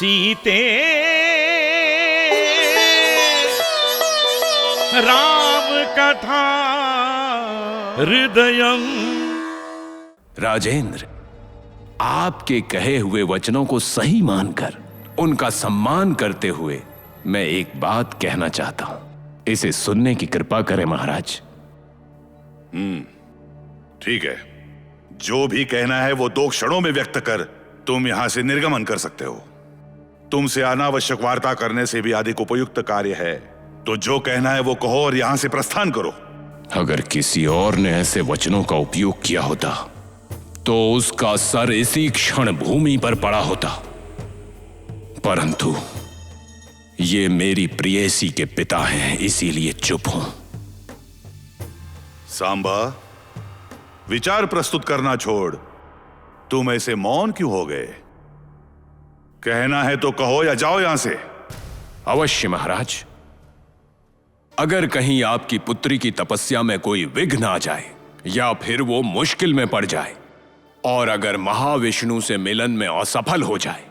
सीते राम कथा हृदयम। राजेंद्र, आपके कहे हुए वचनों को सही मानकर उनका सम्मान करते हुए मैं एक बात कहना चाहता हूं, इसे सुनने की कृपा करें महाराज। ठीक है, जो भी कहना है वो 2 क्षणों में व्यक्त कर तुम यहां से निर्गमन कर सकते हो। तुमसे अनावश्यक वार्ता करने से भी अधिक उपयुक्त कार्य है, तो जो कहना है वो कहो और यहां से प्रस्थान करो। अगर किसी और ने ऐसे वचनों का उपयोग किया होता तो उसका सर इसी क्षण भूमि पर पड़ा होता, परंतु ये मेरी प्रेयसी के पिता हैं, इसीलिए चुप हूं। सांबा, विचार प्रस्तुत करना छोड़ तुम ऐसे मौन क्यों हो गए? कहना है तो कहो या जाओ यहां से। अवश्य महाराज। अगर कहीं आपकी पुत्री की तपस्या में कोई विघ्न आ जाए या फिर वो मुश्किल में पड़ जाए और अगर महाविष्णु से मिलन में असफल हो जाए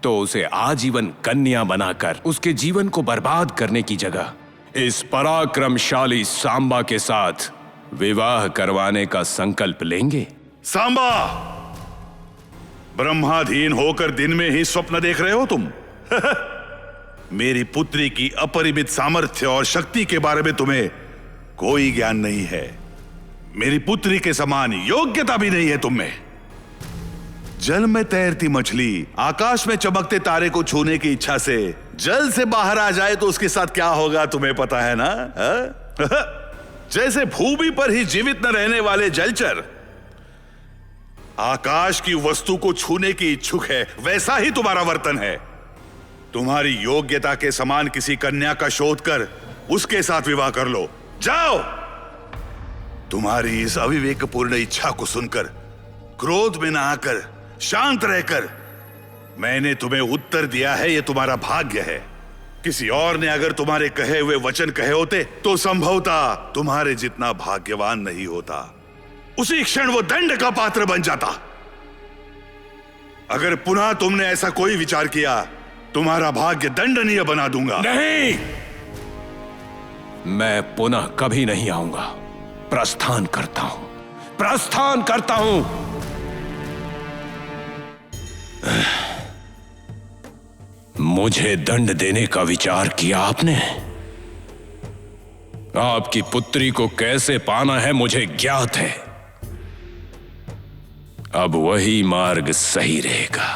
तो उसे आजीवन कन्या बनाकर उसके जीवन को बर्बाद करने की जगह इस पराक्रमशाली सांबा के साथ विवाह करवाने का संकल्प लेंगे। सांबा, ब्रह्माधीन होकर दिन में ही स्वप्न देख रहे हो तुम? मेरी पुत्री की अपरिमित सामर्थ्य और शक्ति के बारे में तुम्हें कोई ज्ञान नहीं है। मेरी पुत्री के समान योग्यता भी नहीं है तुम में। जल में तैरती मछली आकाश में चमकते तारे को छूने की इच्छा से जल से बाहर आ जाए तो उसके साथ क्या होगा तुम्हें पता है ना? जैसे भूमि पर ही जीवित न रहने वाले जलचर आकाश की वस्तु को छूने की इच्छुक है, वैसा ही तुम्हारा वर्तन है। तुम्हारी योग्यता के समान किसी कन्या का शोध कर उसके साथ विवाह कर लो। जाओ। तुम्हारी इस अविवेकपूर्ण इच्छा को सुनकर क्रोध में न आकर शांत रहकर मैंने तुम्हें उत्तर दिया है, यह तुम्हारा भाग्य है। किसी और ने अगर तुम्हारे कहे हुए वचन कहे होते तो संभवतः तुम्हारे जितना भाग्यवान नहीं होता। उसी क्षण वो दंड का पात्र बन जाता। अगर पुनः तुमने ऐसा कोई विचार किया, तुम्हारा भाग्य दंडनीय बना दूंगा। नहीं, मैं पुनः कभी नहीं आऊंगा। प्रस्थान करता हूं, प्रस्थान करता हूं। मुझे दंड देने का विचार किया आपने? आपकी पुत्री को कैसे पाना है मुझे ज्ञात है। अब वही मार्ग सही रहेगा।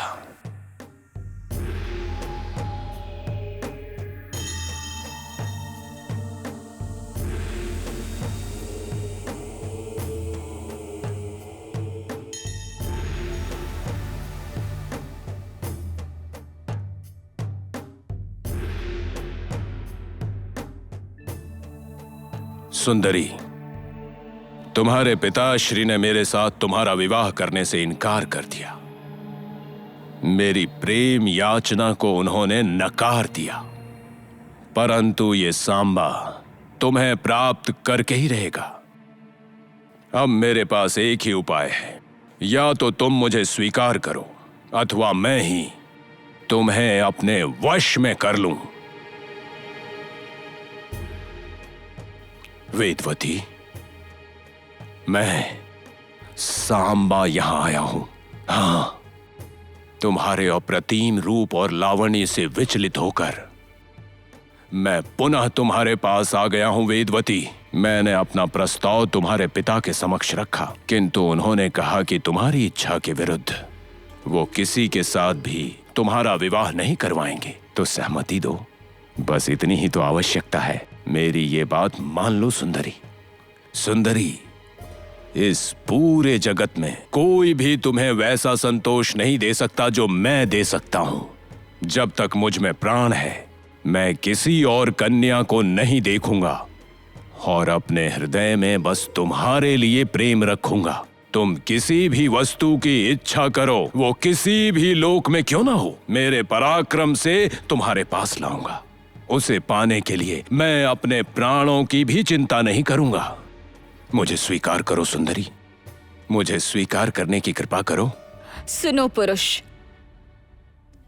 सुंदरी, तुम्हारे पिताश्री ने मेरे साथ तुम्हारा विवाह करने से इनकार कर दिया। मेरी प्रेम याचना को उन्होंने नकार दिया, परंतु ये सांबा तुम्हें प्राप्त करके ही रहेगा। अब मेरे पास एक ही उपाय है, या तो तुम मुझे स्वीकार करो अथवा मैं ही तुम्हें अपने वश में कर लूं। वेदवती, मैं सांबा यहां आया हूं। हां, तुम्हारे अप्रतिम रूप और लावण्य से विचलित होकर मैं पुनः तुम्हारे पास आ गया हूं वेदवती। मैंने अपना प्रस्ताव तुम्हारे पिता के समक्ष रखा, किंतु उन्होंने कहा कि तुम्हारी इच्छा के विरुद्ध वो किसी के साथ भी तुम्हारा विवाह नहीं करवाएंगे। तो सहमति दो, बस इतनी ही तो आवश्यकता है। मेरी ये बात मान लो सुंदरी। सुंदरी, इस पूरे जगत में कोई भी तुम्हें वैसा संतोष नहीं दे सकता जो मैं दे सकता हूं। जब तक मुझ में प्राण है मैं किसी और कन्या को नहीं देखूंगा और अपने हृदय में बस तुम्हारे लिए प्रेम रखूंगा। तुम किसी भी वस्तु की इच्छा करो, वो किसी भी लोक में क्यों ना हो, मेरे पराक्रम से तुम्हारे पास लाऊंगा। उसे पाने के लिए मैं अपने प्राणों की भी चिंता नहीं करूंगा। मुझे स्वीकार करो सुंदरी, मुझे स्वीकार करने की कृपा करो। सुनो पुरुष,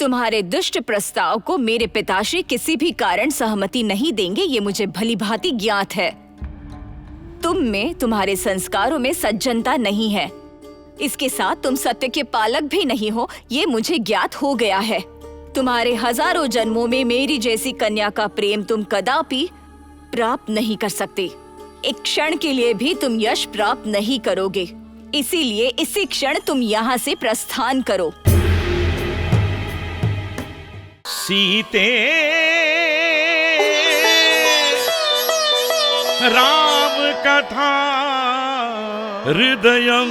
तुम्हारे दुष्ट प्रस्ताव को मेरे पिताश्री किसी भी कारण सहमति नहीं देंगे, ये मुझे भलीभांति ज्ञात है। तुम में, तुम्हारे संस्कारों में सज्जनता नहीं है। इसके साथ तुम सत्य के पालक भी नहीं हो, ये मुझे ज्ञात हो गया है। तुम्हारे हजारों जन्मों में मेरी जैसी कन्या का प्रेम तुम कदापि प्राप्त नहीं कर सकते। एक क्षण के लिए भी तुम यश प्राप्त नहीं करोगे। इसीलिए इसी क्षण तुम यहाँ से प्रस्थान करो। सीते राम कथा हृदयं